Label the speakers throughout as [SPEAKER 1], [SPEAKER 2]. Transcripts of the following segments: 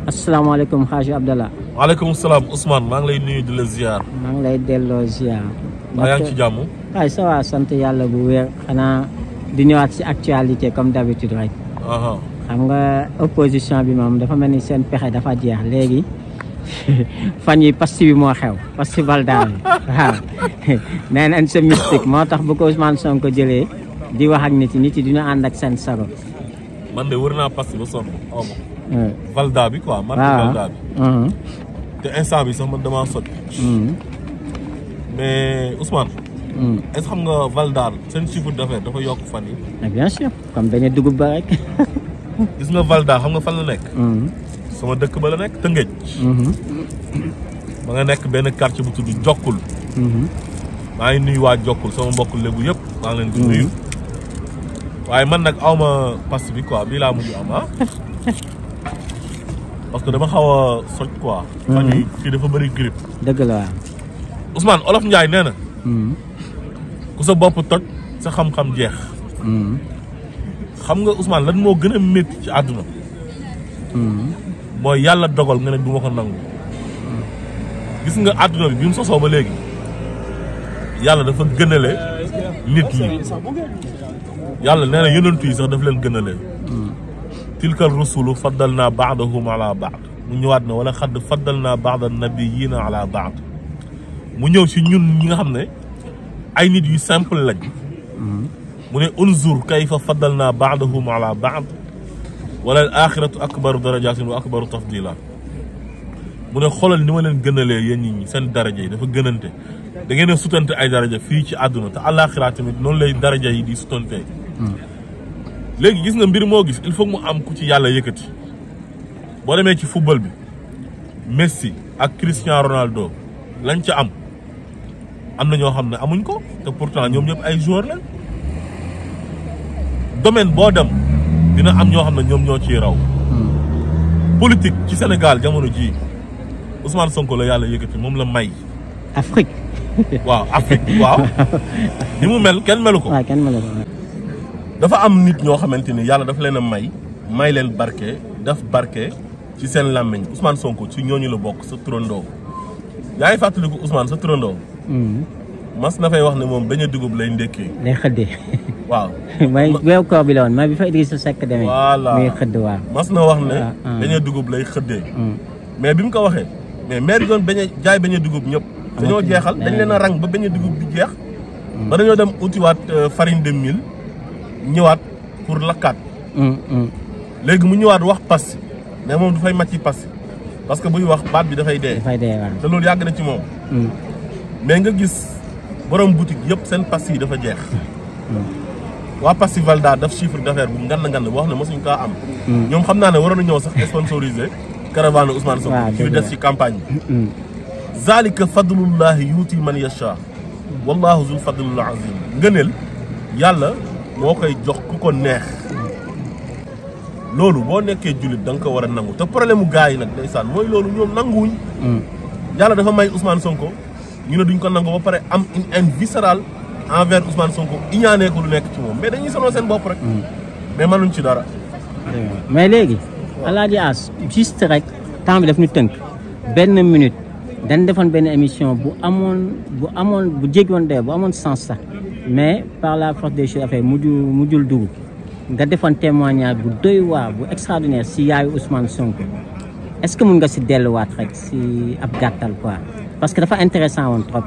[SPEAKER 1] asalaamaaleykum Hadj Abdallah.
[SPEAKER 2] waaleykum salaam Ousmane maa ngi lay nuyu di la ziar.
[SPEAKER 1] maa ngi lay delloo ziar.
[SPEAKER 2] yaa ngi ci jàmm.
[SPEAKER 1] waaye ça va sant yàlla bu wér xanaa di ñëwaat si actualité comme d'habitude rek. xam nga opposition bi moom dafa mel ni seen pexe dafa jeex léegi fan yi pasti bi moo xew pasti Valda bi waaw nee nañ sa mystique moo tax bu ko Ousmane Sonko jëlee di wax ak nit yi dina ànd ak seen sago.
[SPEAKER 2] man de wër naa pasti ba sonn Valda bi quoi. man Valda bi. te instant bi sax man damaa sot. mais Ousmane. est-ce que xam nga Valda seen chiffre d'affaires dafa yokk fan yi.
[SPEAKER 1] bien sûr comme dañu dugub ba rek.
[SPEAKER 2] gis nga Valda xam nga fan la nekk. sama dëkk ba la nekk Tëngéej. ba nga nekk benn quartier bu tudd Jokkul. maa ngi nuyu waa Jokkul sama mbokk lébu yëpp maa ngi leen di nuyu. waaye man nag awma pass bi quoi bii laa mujj am parce que dama xaw a soj quoi. fan yii fii dafa bëri grippe.
[SPEAKER 1] dëgg la waaw.
[SPEAKER 2] Ousmane Olof Ndiaye nee na. ku sa bopp toj sa xam-xam jeex. xam nga Ousmane lan moo gën a métti ci àdduna. mooy yàlla dogal nga ne du ma ko nangu. gis nga àdduna bi mu sosoo ba léegi yàlla dafa gënale nit ñi yàlla nee na yonentu yi sax daf leen gënale. tilkal rusulu faddal naa baadahum ala baad mu ñëwaat na wala xadd faddal naa baada nabiyina ala baad mu ñëw si ñun ñi nga xam ne ay nit yu simple lañ. mu ne unzur kayfa faddal naa baadahum ala baad wala al axiratu akbaru darajatin wa akbaru tafdila mu ne xoolal ni ma leen gënalee yéen nit ñi seen daraja yi dafa gënante da ngeen a sutante ay daraja fii ci àdduna te àllaaxira tamit noonu lay daraja yi di sutante. léegi gis nga mbir moo gis il faut mu am ku ci yàlla yëkkati boo demee ci football bi Messi ak Cristiano Ronaldo lañ ca am na ñoo xam ne amuñ ko te pourtant ñoom ñëpp ay joueurs lañ. domaine boo dem dina am ñoo xam ne ñoom ñoo ciy raw. politique ci Sénégal jamono jii Ousmane Sonko la yàlla yëkkati moom la may.
[SPEAKER 1] Afrique.
[SPEAKER 2] waaw Afrique waaw. ni mu mel kenn melu ko.
[SPEAKER 1] waaw kenn melu ko.
[SPEAKER 2] dafa am nit ñoo xamante ni yàlla dafa leen a may leen barke daf barke ci seen làmmiñ Ousmane Sonko ci ñooñu la bokk sa turandoo. yaa ngi fàttaliku Ousmane sa turandoo. mas na fay wax ne moom bañ a dugub lay ndékkee.
[SPEAKER 1] lay xëddee.
[SPEAKER 2] waaw.
[SPEAKER 1] mooy weewu koor bi la woon mooy bi fa Idrissa Seck demee.
[SPEAKER 2] voilà
[SPEAKER 1] muy xëdd waaw.
[SPEAKER 2] mas na wax ne. bañ a dugub lay xëddee. mais bi mu ko waxee mais maire yi doon jaay bañ a dugub ñëpp. dañoo jeexal dañ leen a rang ba bañ a dugub bi jeex. ba dañoo dem utiwaat farine de mil ñëwaat pour lakkaat. léegi mu ñëwaat wax passi mais moom dafay màcc passi parce que buy wax baat bi dafay dee.
[SPEAKER 1] dafay dee waaw.
[SPEAKER 2] te loolu yàgg na ci moom. mais nga gis borom boutique yëpp seen passi yi dafa jeex. waa passi Valda daf chiffre d'affaires bu ngand boo xam ne mosuñ kaa am. ñoom xam naa ne waroon na ñëw sax sponsorisé caravane Ousmane Sonko.
[SPEAKER 1] waaw
[SPEAKER 2] ci lu des ci campagne bi. zalika fadlullahi yuuti man yasha wallahu zul fadlil azim ngëneel yàlla moo koy jox ku ko neex. loolu boo nekkee jullit da nga ko war a nangu te problème mu gars yi nag ndeysaan mooy loolu ñoom nanguwuñ. yàlla dafa may Ousmane Sonko ñu ne duñ ko nangu ba pare am une haine viscérale envers Ousmane Sonko iñaanee ko lu nekk ci moom mais dañuy sonal seen bopp rek. mais mënuñ ci dara.
[SPEAKER 1] mais léegi. Alaaji As juste rek temps bi daf ñu tënk benn minute dañ defoon benn émission bu jéggoon dee bu amoon sens sax mais par la force des choses affaire mujjul dugg nga defoon témoignage bu doy waar bu extraordinaire si yaayu Ousmane Sonko est-ce que mun nga si delluwaat rek si ab gàttal quoi parce que dafa intéressant woon trop.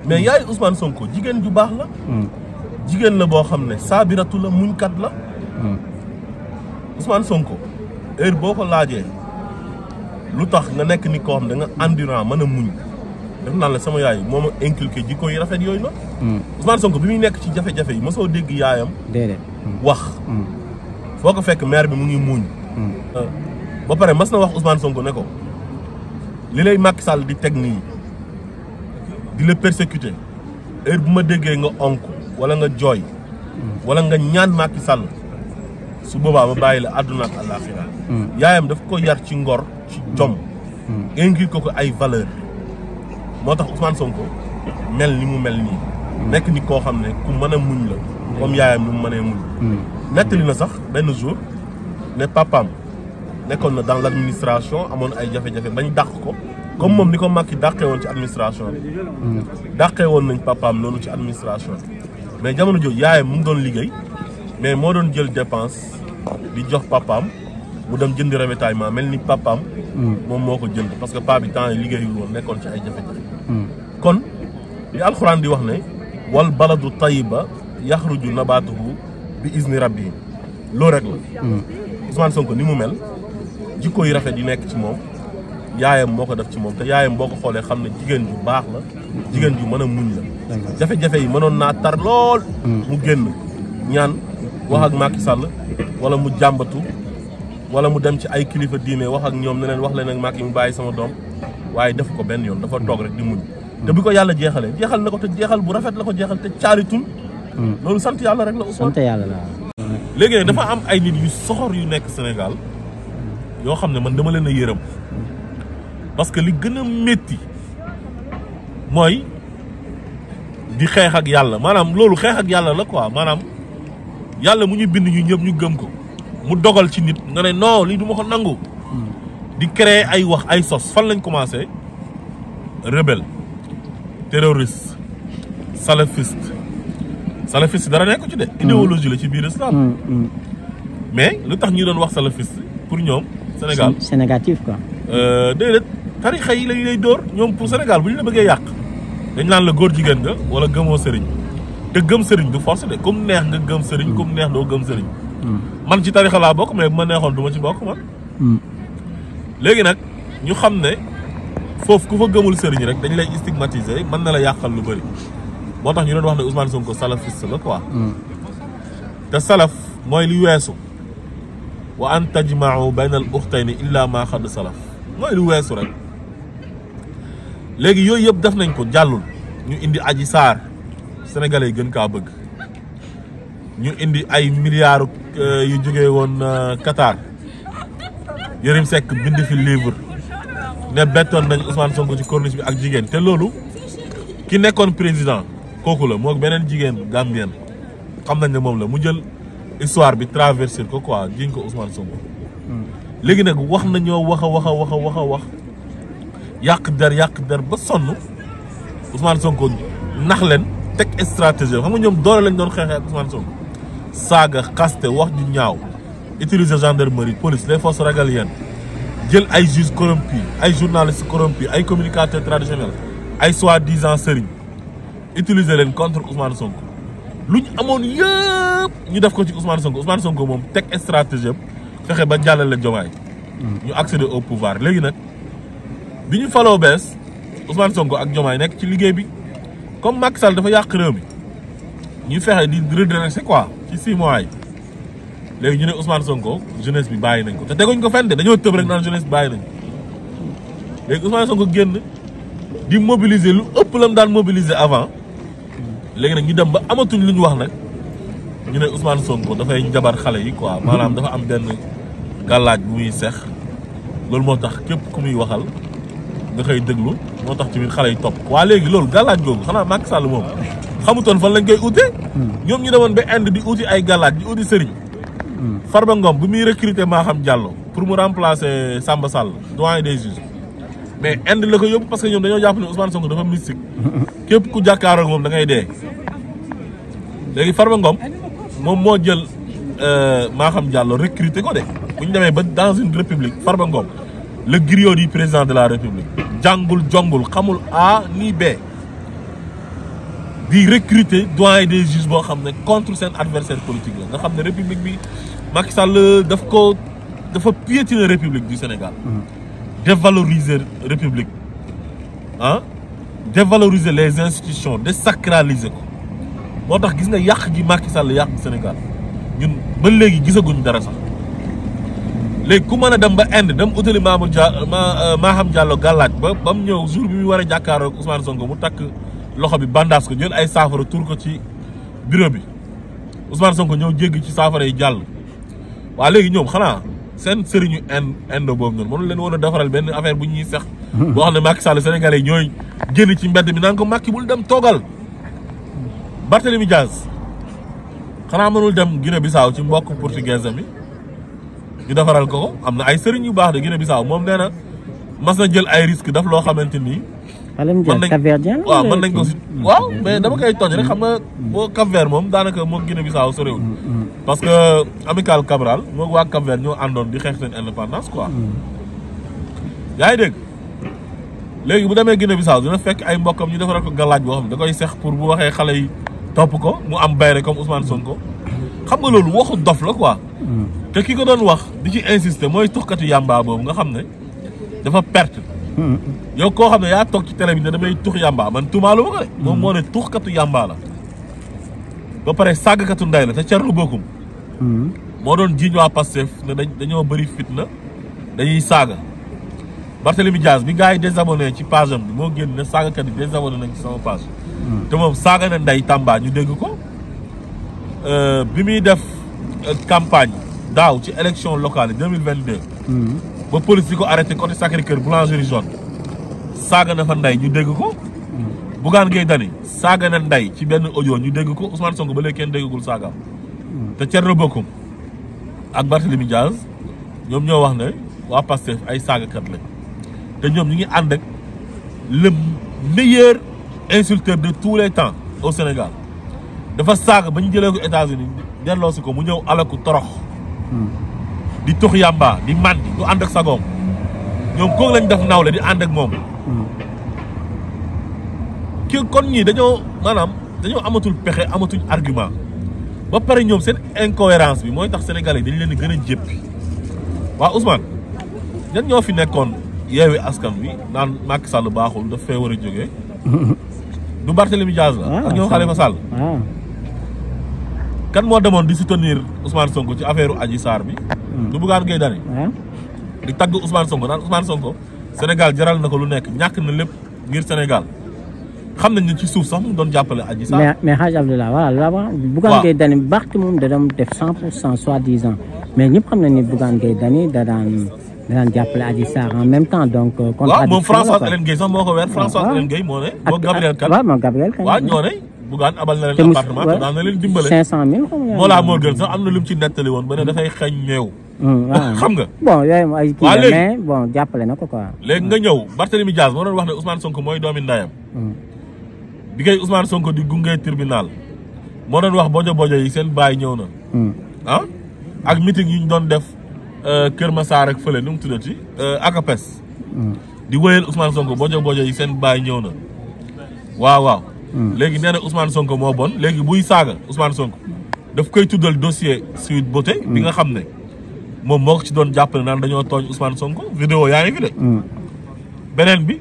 [SPEAKER 2] mais yaayu Ousmane Sonko jigéen ju baax la. jigéen la boo xam ne saabiratu la muñkat la. Ousmane Sonko heure boo ko laajee lu tax nga nekk ni koo xam da nga endurant mën a muñ def naan la sama yaay moo ma inculqué jikko yi rafet yooyu la. Ousmane Sonko bi muy nekk ci jafe-jafe yi mosoo dégg yaayam.
[SPEAKER 1] déedéet
[SPEAKER 2] wax. foo ko fekk maire bi mu ngi muñ. ba pare mas na wax Ousmane Sonko ne ko li lay Macky Sall di teg nii di la persécuter heure bu ma déggee nga onk wala nga jooy wala nga ñaan Macky Sall su boobaa ma bàyyi la àdduna ak àllaaxira. yaayam daf ko yar ci ngor ci jom. inculqué ko ay valeur moo tax Ousmane Sonko mel ni mu mel nii. nekk ni koo xam ne ku mën a muñ la comme yaayam ni mu mënee muñ. nettali na sax benn jour ne papaam nekkoon na dans l' administration amoon ay jafe-jafe bañ dàq ko comme moom ni ko Macky dàqee woon ci administration bi dàqee woon nañ papaam noonu ci administration bi mais jamono jooju yaayam mu ngi doon liggéey mais moo doon jël dépense di jox papaam mu dem jëndi ravitaillement mel ni papaam moom moo ko jënd parce que paa bi temps yi liggéeyul woon nekkoon ci ay jafe-jafe kon li alxuraan di wax ne wal baladu tayiba yaxruju nabaatuhu bi izni rabbi loolu rek la Ousmane Sonko ni mu mel jikko yi rafet yi nekk ci moom yaayam moo ko def ci moom te yaayam boo ko xoolee xam ne jigéen ju baax la jigéen ju mën a muñ la jafe-jafe yi mënoon naa tar lool mu génn ñaan wax ak Macky Sall wala mu jàmbatu wala mu dem ci ay kilifa diine wax ak ñoom ne leen wax leen ak Macky mu bàyyi sama doom waaye def ko benn yoon dafa toog rek di muñ te bi ko yàlla jeexalee jeexal na ko te jeexal bu rafet la ko jeexal te caaritul loolu sant yàlla rek la Ousmane
[SPEAKER 1] sant yàlla la
[SPEAKER 2] léegi nag dafa am ay nit yu soxor yu nekk Sénégal yoo xam ne man dama leen a yërëm parce que li gën a métti mooy di xeex ak yàlla maanaam loolu xeex ak yàlla la quoi maanaam yàlla mu ñu bind ñu ñëpp ñu gëm ko mu dogal ci nit nga ne non lii du ma ko nangu di créer ay wax ay sos fan lañ commencé rebelle terroriste salafiste dara nekk ci de idéologie la ci biir islam mais lu tax ñu doon wax salafiste pour ñoom Sénégal
[SPEAKER 1] c'est négatif quoi
[SPEAKER 2] déedéet tarixa yi lañ lay dóor ñoom pour Sénégal bu ñu la bëggee yàq dañ naan la góor jigéen nga wala gëmoo sëriñ te gëm sëriñ du force de comme neex nga gëm sëriñ comme neex doo gëm sëriñ man ci tarixa laa bokk mais bu ma neexoon du ma ci bokk man léegi nag ñu xam ne foofu ku fa gëmul sëriñ rek dañ lay stigmatiser mën na la yàqal lu bëri moo tax ñu doon wax ne Ousmane Sonko salafiste la quoi te salaf mooy li weesu wa an tajma'u bayna al ukhtayni illa ma xad salaf mooy lu weesu rek léegi yooyu yëpp def nañ ko jàllul ñu indi Adji Sarr sénégalais yi gën kaa bëgg ñu indi ay milliards yu jógee woon Qatar Yérim Seck bind fi livre ne bettoon nañ Ousmane Sonko ci corniche bi ak jigéen te loolu ki nekkoon président kooku la moo beneen jigéen Gambien xam nañ ne moom la mu jël histoire bi traversé ko quoi jiñ ko Ousmane Sonko léegi nag wax nañoo wax a wax yàq der ba sonn Ousmane Sonko nax leen teg stratégie xam nga ñoom doole lañ doon xeexee ak Ousmane Sonko saaga xaste wax ju ñaaw utiliser gendarmerie police les forces régaliennes jël ay juges corrompus ay journalistes corrompus ay communicateurs traditionnels ay soi-disant sëriñ utiliser leen contre Ousmane Sonko lu ñu amoon yëpp ñu def ko ci Ousmane Sonko moom teg stratégie fexe ba jàllale Diomaye ñu accéder au pouvoir léegi nag bi ñu faloo bees Ousmane Sonko ak Diomaye nekk ci liggéey bi comme Macky Sall dafa yàq réew mi ñu fexe di redresser quoi ci 6 mois yi léegi ñu ne Ousmane Sonko jeunesse bi bàyyi nañ ko te teguñ ko fenn de dañoo tëb rek naan jeunesse bi bàyyi nañ ko léegi Ousmane Sonko génn di mobiliser lu ëpp la mu daan mobiliser avant léegi nag ñu dem ba amatuñ lu ñu wax nag ñu ne Ousmane Sonko dafay njabar xale yi quoi maanaam dafa am benn gàllaaj bu muy sex loolu moo tax képp ku muy waxal nga koy déglu moo tax tamit xale yi topp waa léegi loolu gàllaaj googu xanaa Macky Sall moom xamutoon fan lañ koy ute ñoom ñu demoon ba Inde di uti ay gàllaaj di uti sëriñ Farba Ngom bu muy recruter Maham Diallo pour mu remplacer Samba Sall doyen des juges mais Inde la ko yóbbu parce que ñoom dañoo jàpp ne Ousmane Sonko dafa mystique képp ku jàkkaaroo moom da ngay dee léegi Farba Ngom moom moo jël Maham Diallo recruter ko de bu ñu demee ba dans une république Farba Ngom le griot du président de la république jàngul jongul xamul A ni B di recruter doyen des juges boo xam ne contre seen adversaire politique la nga xam ne république bi Macky Sall dafa piétiner république du Sénégal dévaloriser république dévaloriser les institutions désacraliser ko moo tax gis nga yàq gi Macky Sall yàq Sénégal ñun ba léegi gisaguñ dara sax léegi ku mën a dem ba Inde dem utali Maham Diallo gàllaaj ba mu ñëw jour bi muy war a jàkkaaroo ak Ousmane Sonko mu takk loxo bi bandaas ko jël ay saafara tur ko ci bureau bi Ousmane Sonko ñëw jéggi ci saafara yi jàll waa léegi ñoom xanaa seen sëriñu Inde boobu noonu mënu leen woon a defaral benn affaire bu ñuy sex boo xam ne Macky Sall sénégalais ñooy génn ci mbedd mi naan ko Macky bul dem toogal Barthélemy Diaz xanaa mënul dem Guinée Bissau ci mbokk portugais mi ñu defaral ko am na ay sëriñ yu baax de Guinée Bissau moom nee na mas na jël ay risque daf loo xamante ni. waaw mën nañ ko si waaw mais dama koy tooñ rek xam nga boo Cap-Vert moom daanaka moo Guinée Bissau sorewul parce que Amical Cabral moo waa Cap-Vert ñoo àndoon di xeex seen indépendance quoi yaa ngi dégg léegi bu demee Guinée Bissau dina fekk ay mbokkam ñu defaral ko galaaj boo xam ne da koy sex pour bu waxee xale yi topp ko mu am bayre comme Ousmane Sonko xam nga loolu waxu dof la quoi te ki ko doon wax di ci insister mooy tuxkatu yàmbaa boobu nga xam ne dafa perte yow koo xam ne yaa toog ci télé bi ne damay tux yàmbaa man tuumaalu ma ko de moom moo ne tuxkatu yàmbaa la ba pare sàggkatu ndey la te Thierno Bocoum moo doon jiiñ waa Pastef ne dañoo bëri fitna dañuy saaga Barthélémy Dias bi gars yi désabonné ci page am bi moo génn ne saagakat yi désabonné nañ ci sama page te moom saaga na ndey Tamba ñu dégg ko bi muy def campagne daaw ci élection locale yi 2022 ba police di ko arrêté côté Sacré-Cœur boulangerie jaune saaga na fa ndey ñu dégg ko Bougane Gueye Dany saaga na ndey ci benn audio ñu dégg ko Ousmane Sonko ba léegi kenn déggagul saagaam te Thierno Bocoum ak Barthélémy Dias ñoom ñoo wax ne waa Pastef ay saagakat lañ te ñoom ñu ngi ànd ak le meilleur insulteur de tous les temps au Sénégal dafa saaga ba ñu jëlee ko États-Unis delloo si ko mu ñëw alaku torox di tux yàmba di màndi du ànd ak sagoom ñoom kooku lañ def nawle di ànd ak moom ki kon ñii dañoo maanaam dañoo amatul pexe amatuñ argument ba pare ñoom seen incohérence bi mooy tax sénégalais dañ leen di gën a jéppi waa Ousmane ñan ñoo fi nekkoon yeewi askan wi naan Macky Sall baaxul daf fee war a jógee du Barthélémy Dias la ak ñoom Khalifa Sall kan moo demoon di soutenir Ousmane Sonko ci affaire Adji Sarr bi du Bougane Gueye Dany di tagg Ousmane Sonko naan Ousmane Sonko Sénégal jaral na ko lu nekk ñàkk na lépp ngir Sénégal xam nañ ne ci suuf sax mu doon jàppale Adji Sarr
[SPEAKER 1] mais Hadj Abdallah voilà Bougane Gueye Dany Barth moom da doon def 100% soi-disant mais ñëpp xam nañ ni Bougane Gueye Dany da daan jàppale Adji Sarr en même temps donc
[SPEAKER 2] waaw moom Françoise Hélène Gueye sax moo ko weer Françoise Hélène Gueye moo ne moo Gabriel Kane
[SPEAKER 1] moo Gabriel Kane
[SPEAKER 2] waaw ñoo ne Bougane abal na leen appartement te daan na leen dimbale
[SPEAKER 1] 500 000
[SPEAKER 2] moo laa moo gën sax am na lu mu ci nettali woon ba ne dafay xeeñ ñeew xam nga
[SPEAKER 1] bon yooyu ay kii la mais bon jàppale na ko quoi
[SPEAKER 2] léegi nga ñëw Barthélémy Dias moo doon wax ne Ousmane Sonko mooy doomi ndayam bi ngay Ousmane Sonko di gunge tribunal moo doon wax bojo yi seen baay ñëw na ak meeting yi ñu doon def Kër Massar ak fële nu mu tuddati Akapes di wéyal Ousmane Sonko bojo yi seen baay ñëw na waaw léegi nee na Ousmane Sonko moo bon léegi buy saaga Ousmane Sonko daf koy tuddal dossier Sweet Beauté bi nga xam ne moom moo ko ci doon jàppale naan dañoo tooñ Ousmane Sonko vidéo yaa ngi fi de beneen bi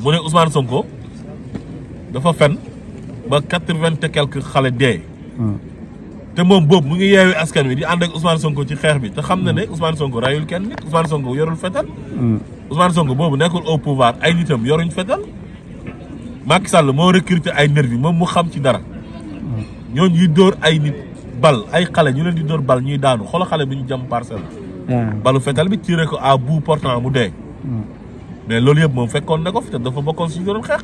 [SPEAKER 2] mu ne Ousmane Sonko dafa fen ba 80 et quelques xale dee te moom boobu mu ngi yeewi askan wi di ànd ak Ousmane Sonko ci xeex bi te xam na ne Ousmane Sonko rayul kenn nit Ousmane Sonko yorul fetal Ousmane Sonko boobu nekkul au pouvoir ay nitam yoruñ fetal Macky Sall moo recruté ay nervi moom mu xam ci dara ñooñu ñuy dóor ay nit bal ay xale ñu leen di dóor bal ñuy daanu xoolal xale bi ñu jam parcelle balu fetal bi tiré ko à bout portant mu dee mais loolu yëpp moom fekkoon na ko fi te dafa bokkoon si doon xeex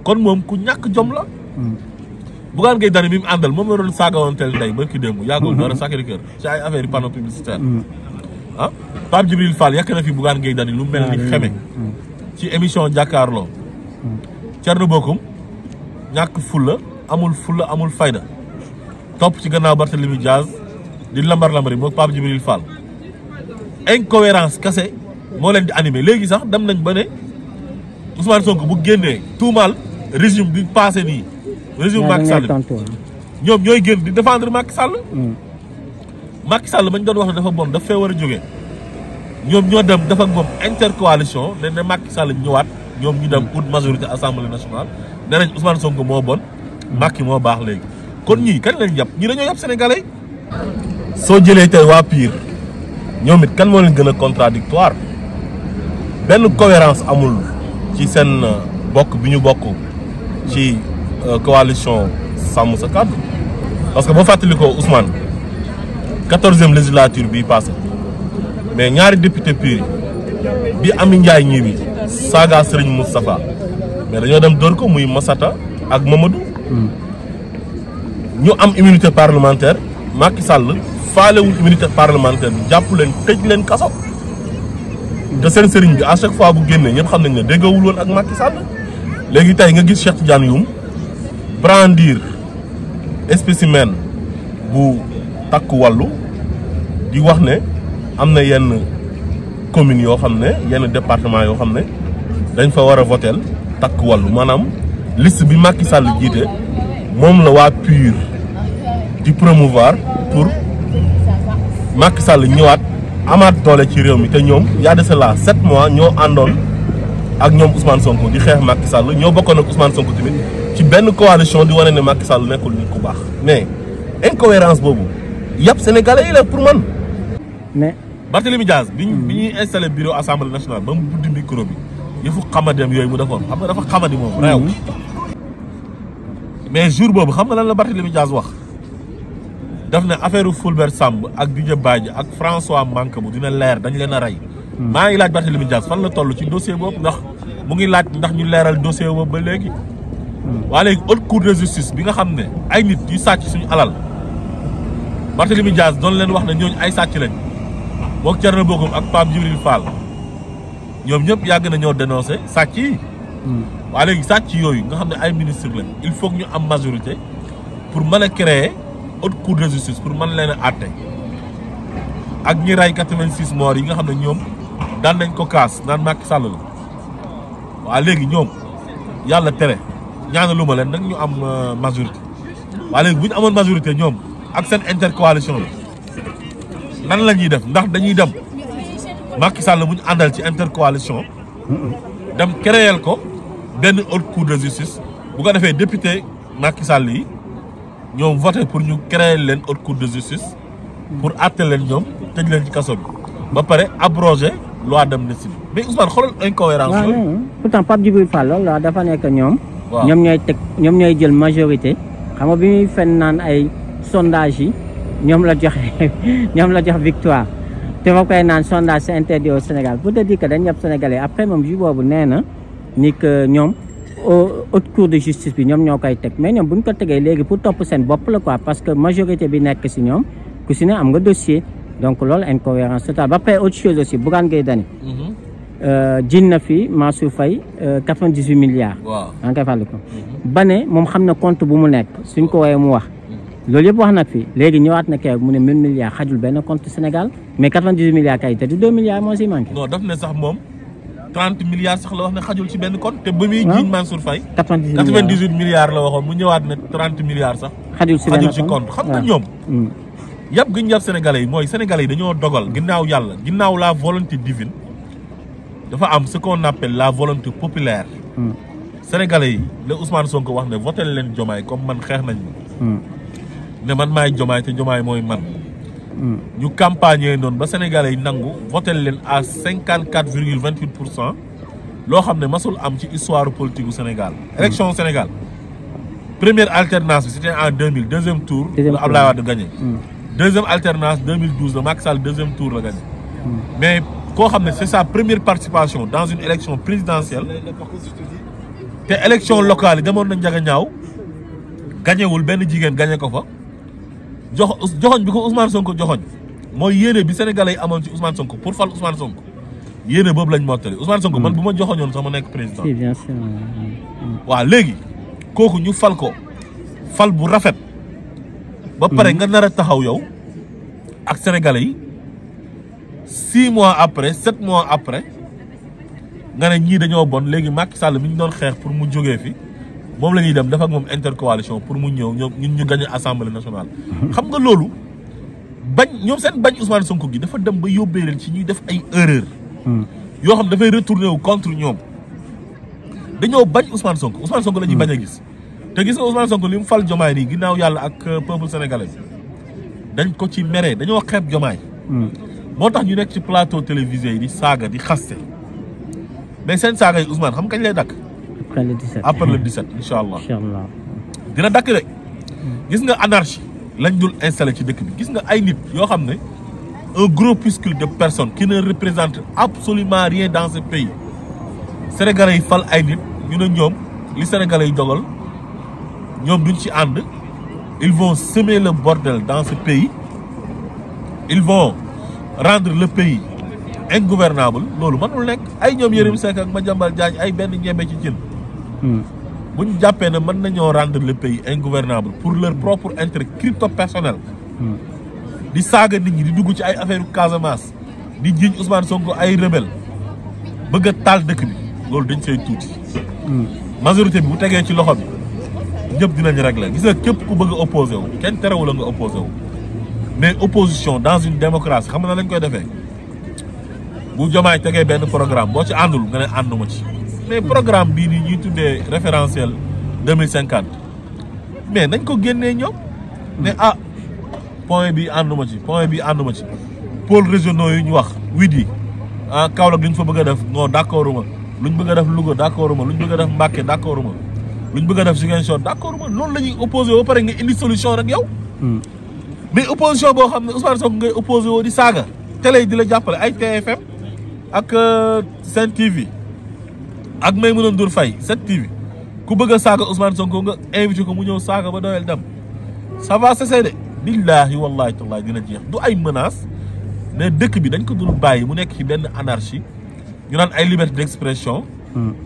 [SPEAKER 2] kon moom ku ñàkk jom la Bougane Gueye Dany bi mu àndal moom la doon saagawoon tel ndey ba ki démb yàggul dara Sacré-Cœur ci ay affaire yi panneau publicitaire Pape Djibril Fall yàq na fi Bougane Gueye Dany lu mel ni xeme ci émission jàkkaarloo Thierno Bocoum ñàkk fulla amul fayda topp ci gannaaw Barthélémy Dias di lambar-lambari moom Pape Djibril Fall incohérence kase moo leen di animé léegi sax dem nañ ba ne Ousmane Sonko bu génnee tuumaal régime bi passé nii régime Macky Sall ñoom ñooy génn di défendre Macky Sall Macky Sall mañ doon wax ne dafa bon daf fee war a jógee ñoom ñoo dem def ak moom intercoalition ne Macky Sall ñëwaat ñoom ñu dem ut majorité assemblée nationale nee nañ Ousmane Sonko moo bon Macky moo baax léegi kon ñii kan lañ yàpp ñii dañoo yàpp sénégalais soo jëlee tey waa PUR ñoom it kan moo leen gën a contradictoire benn cohérence amul ci seen bokk bi ñu bokk ci coalition sàmm sa kàddu parce que boo fàttalikoo Ousmane 14e législature bii passé mais ñaari député PUR bi Ami Ndiaye ñii bi saaga Serigne Moustapha mais dañoo dem dóor ko muy Massata ak Mamadou ñu am immunité parlementaire Macky Sall faalewuñ immunité parlementaire bi jàpp leen tëj leen kaso te seen sëriñ bi à chaque fois bu génnee ñëpp xam nañ ne déggoowul woon ak Macky Sall léegi tey nga gis Cheikh Tidiane Youm brandir spécimen bu takku wàllu di wax ne am na yenn communes yoo xam ne yenn département yoo xam ne dañ fa war a voter takku wàllu maanaam liste bi Macky Sall jiite moom la waa PUR di promouvoir pour Macky Sall ñëwaat amaat doole ci réew mi te ñoom y a de cela 7 mois ñoo àndoon ak ñoom Ousmane Sonko di xeex Macky Sall ñoo bokkoon ak Ousmane Sonko tamit ci benn coalition di wane ne Macky Sall nekkul nit ku baax mais incohérence boobu yàpp sénégalais yi la pour man.
[SPEAKER 1] mais
[SPEAKER 2] Barthélémy Dias bi ñuy installé bureau assemblée nationale ba mu buddi micro bi yëfu xamadeem yooyu mu defoon xam nga dafa xamadi moom réew mais jour boobu xam nga lan la Barthélémy Dias wax daf ne affaire Fulbert Samb ak Didier Badji ak François Mancabou dina leer dañ leen a rey. maa ngi laaj Barthélémy Dias fan la toll ci dossier boobu ndax mu ngi laaj ndax ñu leeral dossier boobu ba léegi. waa léegi haute cour de justice bi nga xam ne ay nit yu sàcc suñu alal Barthélémy Dias doon leen wax ne ñooñu ay sàcc lañ moog Thierno Bocoum ak Pape Djibril Fall ñoom ñëpp yàgg na ñoo dénoncé sàcc yi. waa léegi sàcc yooyu nga xam ne ay ministre lañ il faut que ñu am majorité pour mën a créer haute cour de justice pour mën leen a àtte ak ñi ray 86 morts yi nga xam ne ñoom daan nañ ko kaas naan Macky Sall la waa léegi ñoom yàlla tere ñaanalu ma leen nag ñu am majorité waa léegi bu ñu amoon majorité ñoom ak seen intercoalition la nan la ñuy def ndax dañuy dem Macky Sall bu ñu àndal ci intercoalition dem créer ko benn haute cour de justice bu ko defee député Macky Sall yi ñoom voté pour ñu créer leen haute cour de justice pour àtte leen ñoom tëj leen ci kaso bi ba pare abrogé loi d'amnistie mais Ousmane xoolal incohérence yooyu.
[SPEAKER 1] pourtant Pape Djibril Fall loolu la dafa nekk ñoom.
[SPEAKER 2] waaw
[SPEAKER 1] ñoom ñooy jël majorité xam nga bi muy fen naan ay sondage yi ñoom la jox victoire te ba koy naan sondage c'est interdit au Sénégal pour te dire que dañ ñëpp sénégalais après moom ju boobu nee na ni que ñoom haute cour de justice bi ñoom ñoo koy teg mais ñoom bu ñu ko tegee léegi pour topp seen bopp la quoi parce que majorité bi nekk si ñoom ku si ne am nga dossier donc loolu incohérence totale ba pare autre chose aussi Bougane Gueye Dany jin na fi Mansour Faye 98 milliards.
[SPEAKER 2] waaw
[SPEAKER 1] maa ngi koy fàttali ko. ba ne moom xam na compte bu mu nekk suñ ko woowee mu wax. loolu yëpp wax nag fi léegi ñëwaat na kay mu ne 1000 milliards xajul benn compte Sénégal mais 98 milliards kay te du 2 milliards moo siy manqué.
[SPEAKER 2] non daf ne sax moom 30 milliards sax la wax ne xajul ci benn compte te ba muy jiiñ Mansour Faye 98 milliards la waxoon mu ñëwaat ne 30 milliards sax.
[SPEAKER 1] xajul si benn
[SPEAKER 2] compte xam nga ñoom. yàpp gi ñu yàpp sénégalais yi mooy sénégalais yi dañoo dogal ginnaaw yàlla ginnaaw la volonté divine dafa am ce qu'on appelle la volonté populaire. sénégalais yi la Ousmane Sonko wax ne voté leen Diomaye comme man xeex nañ ma. ne man maay Diomaye te Diomaye mooy man. ñu campagne noonu ba sénégalais yi nangu voté leen à 54,28%. loo xam ne masul am ci histoire politique gu Sénégal. élection Sénégal première alternance bi c'était en 2000 deuxième tour. la Abdoulaye Wade gagné. deuxième alternance 2012 la Macky Sall deuxième tour la gagné. mais koo xam ne c'est sa première participation dans une élection présidentielle te élection locale yi demoon na njaga ñaaw gañewul benn jigéen gañe ko fa joxoñ bi ko Ousmane Sonko joxoñ mooy yéene bi sénégalais yi amoon ci Ousmane Sonko pour fal Ousmane Sonko yéene boobu lañ mottali Ousmane Sonko man bu ma joxoñoon sax ma nekk président.
[SPEAKER 1] bien sûr.
[SPEAKER 2] waaw léegi kooku ñu fal ko fal bu rafet. ba pare nga nar a taxaw yow ak sénégalais yi 6 mois après 7 mois après nga ne ñii dañoo bon léegi Macky Sall mi ñu doon xeex pour mu jógee fi moom la ñuy dem dafa ak moom intercoalition pour mu ñëw ñoom ñun ñu gagné assemblée nationale. xam nga loolu bañ ñoom seen bañ Ousmane Sonko gi dafa dem ba yóbbee leen ci ñuy def ay erreur yoo xam dafay retourné wu contre ñoom dañoo bañ Ousmane Sonko la ñuy bañ a gis. te gis nga Ousmane Sonko li mu fal Diomaye nii ginnaaw yàlla ak peuple sénégalais dañ ko ci mere dañoo xeeb Diomaye. moo tax ñu nekk ci plateau télévisé yi di saaga di xaste mais seen saaga yi Ousmane xam kañ lay dakk après le 17 incha allah dina dakk de gis nga anarchie lañ dul installé ci dëkk bi gis nga ay nit yoo xam ne un groupuscule de personnes qui ne représentent absolument rien dans ce pays sénégalais yi fal ay nit ñu ne ñoom li sénégalais yi dogal ñoom duñ ci ànd ils vont semer le bordel dans ce pays ils vont rendre le pays ingouvernable loolu mënul nekk ay ñoom Yérim Seck ak Madiambal Diagne ay benn ñebe ci cin bu ñu jàppee ne mën nañoo rendre le pays ingouvernable pour leur propre intérêt crypto personnel di saaga nit ñi di dugg ci ay affaire Casamance di jiiñ Ousmane Sonko ay rebelle bëgg a taal dëkk bi loolu dañ say tuuti majorité bi bu tegee ci loxo bi ñëpp dinañ régler gis nga képp ku bëgg a opposé wu kenn terewul la nga opposé wu mais opposition dans une démocratie xam na lañ koy defee bu Diomaye tegee benn programme boo ci àndul nga ne ànduma ci mais programme bii nii ñuy tuddee référentiel 2050 mais nañ ko génnee ñoom ne ah point bi ànduma ci point bi ànduma ci pôles régionaux yi ñu wax wit yi ah Kaolack li ñu fa bëgg a def non d'accord uma lu ñu bëgg a def Louga d'accord uma lu ñu bëgg a def Mbacké d'accord uma lu ñu bëgg a def Ziguinchor d'accord uma loolu la ñuy opposé woo pare nga indi solution rek yow mais opposition boo xam ne Ousmane Sonko ngay opposé woo di saaga télé yi di la jàppale ay TFM ak Sen TV ak Maïmouna Ndour Faye 7TV ku bëgg a saaga Ousmane Sonko nga invité ko mu ñëw saaga ba doyal dem ça va cesser de billahi wallahi tallahi dina jeex du ay menace mais dëkk bi dañ ko dul bàyyi mu nekk ci benn anarchie ñu naan ay liberté d'expression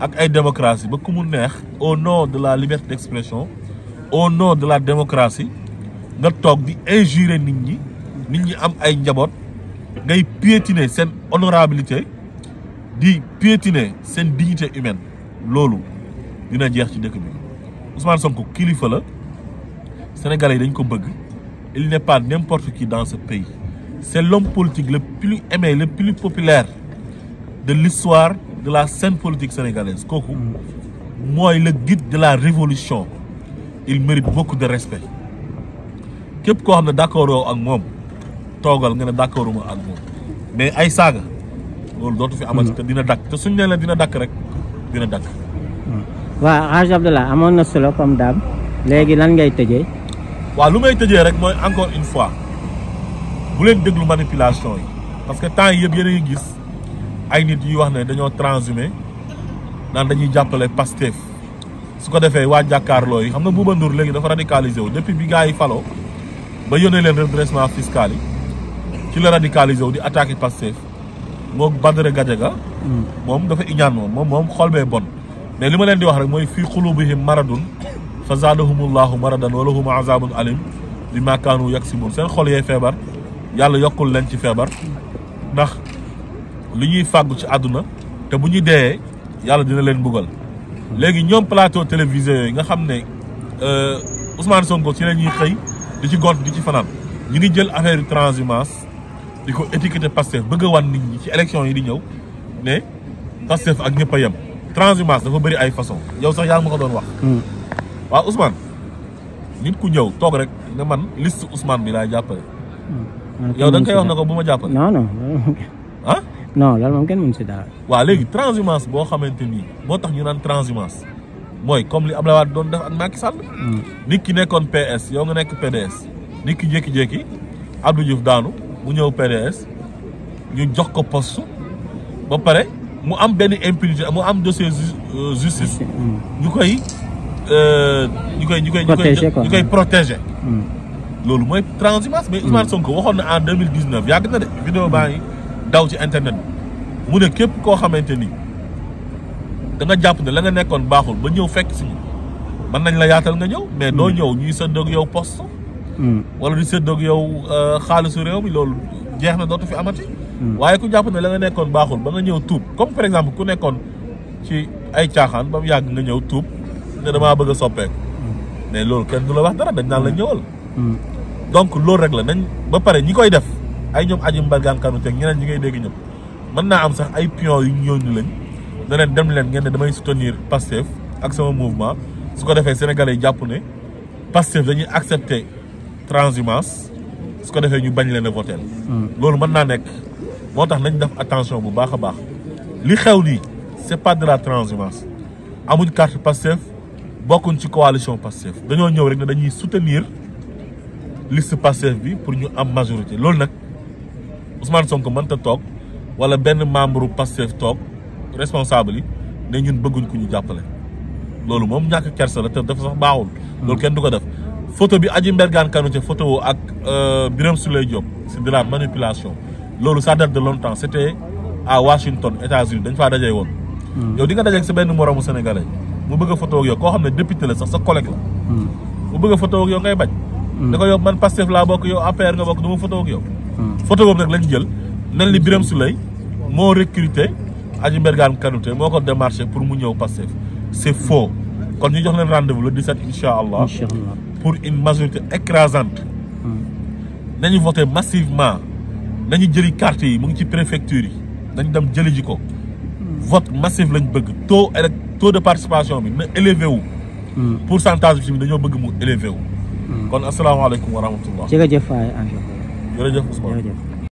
[SPEAKER 2] ak ay démocratie ba ku mu neex au nom de la liberté d'expression au nom de la démocratie nga toog di injurer nit ñi am ay njaboot ngay piétiner seen honorabilité di piétiner seen dignité humaine loolu dina jeex ci dëkk bi Ousmane Sonko kilifa la Sénégalais yi dañ ko bëgg il n'est pas n'importe qui dans ce pays c'est l'homme politique le plus aimé le plus populaire de l'histoire de la scène politique sénégalaise kooku mooy le guide de la révolution il mérite beaucoup de respect képp koo xam ne d'accord ak moom toogal nga ne d'accorduma ak moom mais ay saaga loolu dootu fi amati te dina dakk te suñ ne la dina dakk rek dina dakk
[SPEAKER 1] waaw Hadj Abdallah amoon na solo comme daam léegi lan ngay tëjee
[SPEAKER 2] waaw lu may tëjee rek mooy encore une fois bu leen déglu manipulation yi parce que temps yi yëpp yéen a ngi gis ay nit yi wax ne dañoo transhumé naan dañuy jàppale Pastef su ko defee waa jàkkaarloo yi xam nga Bouba Ndour léegi dafa radicalisé wu depuis bi gars yi faloo ba yónnee leen redressement fiscal yi ci la radicalisé wu di attaqué Pastef moom Badara Gadiaga moom dafa iñaan moom xol bee bon mais li ma leen di wax rek mooy fii xulubihim maradun fa zaadahumullahu maradan wa lahum azabun alim bima kaanu yaksibun seen xol yee feebar yàlla yokkul leen ci feebar ndax li ñuy fàggu ci àdduna te bu ñu deeyee yàlla dina leen mbugal léegi ñoom plateau télévisé yooyu nga xam ne Ousmane Sonko ci la ñuy xëy di ci gont di ci fanaan ñu ngi jël affaire transhumance di ko étiqueté Pastef bëgg a wan nit ñi ci élection yi di ñëw ne Pastef ak ñëpp a yem transhumance dafa bëri ay façon yow sax yaa ngi ma ko doon wax waaw Ousmane nit ku ñëw toog rek ne man liste Ousmane bi laay jàppale yow da nga koy wax na ko bu ma jàppale
[SPEAKER 1] non
[SPEAKER 2] ah
[SPEAKER 1] non loolu moom kenn mënu si dara
[SPEAKER 2] waaw léegi transhumance boo xamante nii moo tax ñu naan transhumance mooy comme li Abdoulaye Wade doon def ak Macky Sall nit ki nekkoon PS yow nga nekk PDS nit ki jékki-jékki Abdou Diouf daanu mu ñëw PDS ñu jox ko poste ba pare mu am benn impunité mu am dossier justice ñu koy protéger loolu mooy transhumance mais Ousmane Sonko waxoon na en 2019 yàgg na de vidéo baa ngi daw ci internet bi mu ne képp koo xamante ni da nga jàpp ne la nga nekkoon baaxul ba ñëw fekk si mën nañ la yaatal nga ñëw mais doo ñëw ñuy séddoog yow poste wala di séddoog yow xaalisu réew mi loolu jeex na dootu fi amati waaye ku jàpp ne la nga nekkoon baaxul ba nga ñëw tuub comme par exemple ku nekkoon ci ay caaxaan ba mu yàgg nga ñëw tuub ne damaa bëgg a soppeeku mais loolu kenn du la wax dara dañ naan la ñëwal donc loolu rek la nañ ba pare ñi koy def ay ñoom aji mbargaan kanu teg ñeneen ñi ngay dégg ñëpp mën naa am sax ay pion yu ñooñu lañ ne leen dem leen ngeen ne damay soutenir Pastef ak sama mouvement su ko defee sénégalais yi jàpp ne Pastef dañuy accepter transhumance su ko defee ñu bañ leen a voter loolu mën naa nekk moo tax nañ def attention bu baax a baax li xew nii c'est pas de la transhumance amuñ carte Pastef bokkuñ ci coalition Pastef dañoo ñëw rek ne dañuy soutenir liste Pastef bi pour ñu am majorité loolu nag Ousmane Sonko mënta toog wala benn membre Pastef toog responsable yi ne ñun bëgguñ ku ñu jàppale loolu moom ñàkk kersa la te dafa sax baaxul loolu kenn du ko def photo bi Adji Mbergane Kanouté photo ak Birame Souleye Diop c'est de la manipulation loolu ça date de longtemps c'était à Washington États-Unis dañ faa dajee woon yow di nga dajeeg sa benn moromu sénégalais mu bëgg a photo ak yow koo xam ne député la sax sa collègue la mu bëgg a photo ak yow ngay bañ da ko yow man Pastef laa bokk yow APR nga bokk du ma photo ak yow photo boobu nag lañ jël mel ni Birame Souleye moo recruté Adji Mbergane Kanouté moo ko démarché pour mu ñëw Pastef c'est faux kon ñu jox leen rendez-vous le 17 incha allah pour une majorité écrasante nañu voté massivement nañu jëli carte yi mu ngi ci préfecture yi nañu dem jëli ji ko vote massif lañ bëgg taux de participation bi na élevé wu pourcentage bi dañoo bëgg mu élevé wu kon asalaamaaleykum wa rahmatullah
[SPEAKER 1] jërëjëf Faye
[SPEAKER 2] jërëjëf Ousmane